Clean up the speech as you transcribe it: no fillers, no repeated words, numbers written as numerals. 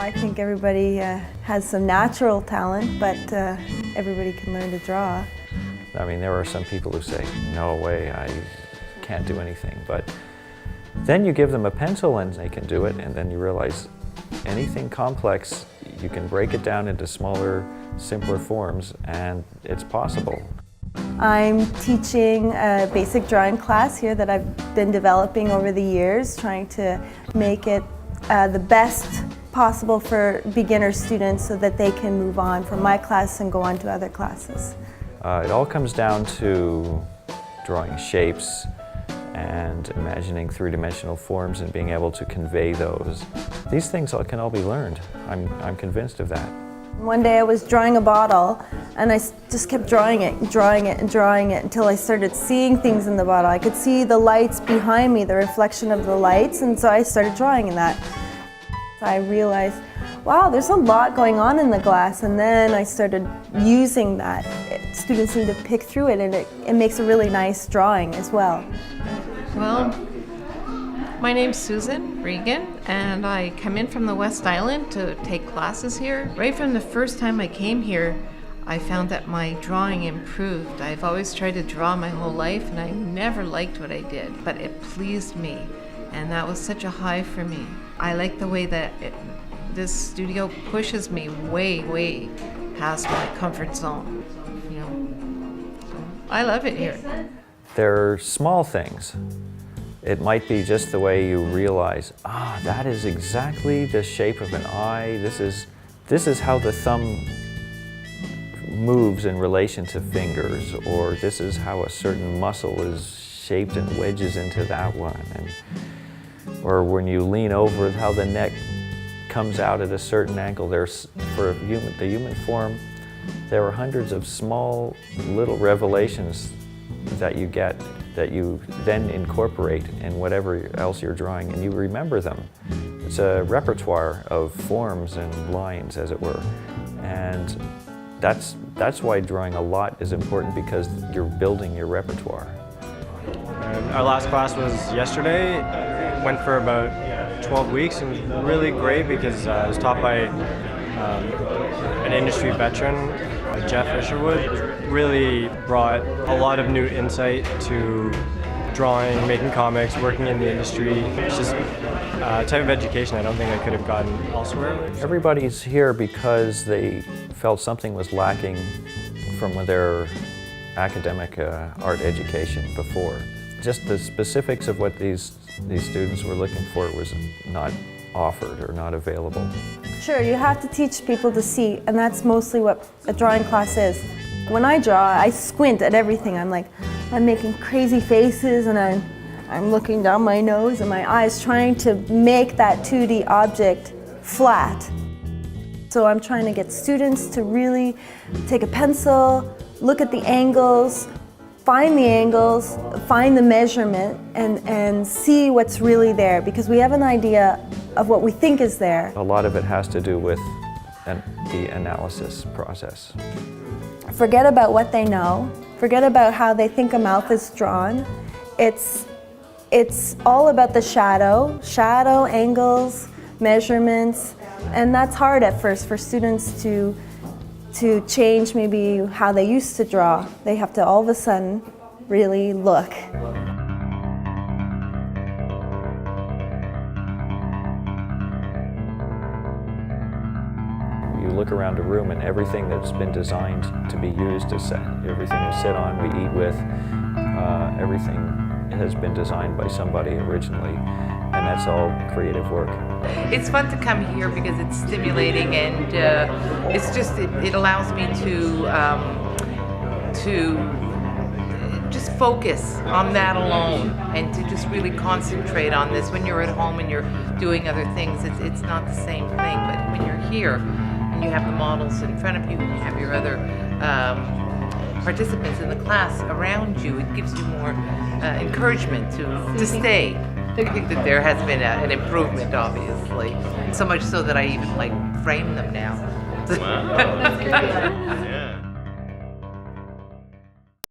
I think everybody has some natural talent, but everybody can learn to draw. I mean, there are some people who say, no way, I can't do anything. But then you give them a pencil and they can do it, and then you realize anything complex, you can break it down into smaller, simpler forms, and it's possible. I'm teaching a basic drawing class here that I've been developing over the years, trying to make it the best possible for beginner students so that they can move on from my class and go on to other classes. It all comes down to drawing shapes and imagining three-dimensional forms and being able to convey those. These things can all be learned. I'm convinced of that. One day I was drawing a bottle and I just kept drawing it until I started seeing things in the bottle. I could see the lights behind me, the reflection of the lights, and so I started drawing in that. I realized, wow, there's a lot going on in the glass, and then I started using that. Students need to pick through it, and it makes a really nice drawing as well. Well, my name's Susan Regan, and I come in from the West Island to take classes here. Right from the first time I came here, I found that my drawing improved. I've always tried to draw my whole life, and I never liked what I did, but it pleased me, and that was such a high for me. I like the way that this studio pushes me way past my comfort zone. You know, so I love it here. They're small things. It might be just the way you realize, that is exactly the shape of an eye. This is how the thumb moves in relation to fingers, or this is how a certain muscle is shaped and wedges into that one. Or when you lean over, how the neck comes out at a certain angle. For the human form, there are hundreds of small little revelations that you get that you then incorporate in whatever else you're drawing, and you remember them. It's a repertoire of forms and lines, as it were. And that's why drawing a lot is important, because you're building your repertoire. Our last class was yesterday. It went for about 12 weeks and really great because it was taught by an industry veteran, Jeff Isherwood. Really brought a lot of new insight to drawing, making comics, working in the industry. It's just a type of education I don't think I could have gotten elsewhere. Everybody's here because they felt something was lacking from their academic art education before. Just the specifics of what these students were looking for was not offered or not available. Sure, you have to teach people to see, and that's mostly what a drawing class is. When I draw, I squint at everything. I'm making crazy faces, and I'm looking down my nose and my eyes, trying to make that 2D object flat. So I'm trying to get students to really take a pencil, look at the angles, find the measurement, and see what's really there, because we have an idea of what we think is there. A lot of it has to do with the analysis process. Forget about what they know. Forget about how they think a mouth is drawn. It's all about the shadow, angles, measurements, and that's hard at first for students to change maybe how they used to draw. They have to all of a sudden really look. You look around a room and everything that's been designed to be used to everything we sit on, we eat with, everything has been designed by somebody originally, and that's all creative work. It's fun to come here because it's stimulating, and it allows me to just focus on that alone and to just really concentrate on this. When you're at home and you're doing other things, it's not the same thing, but when you're here and you have the models in front of you and you have your other participants in the class around you, it gives you more encouragement to stay. I think that there has been an improvement, obviously, so much so that I even frame them now. Wow, that's great. Yeah.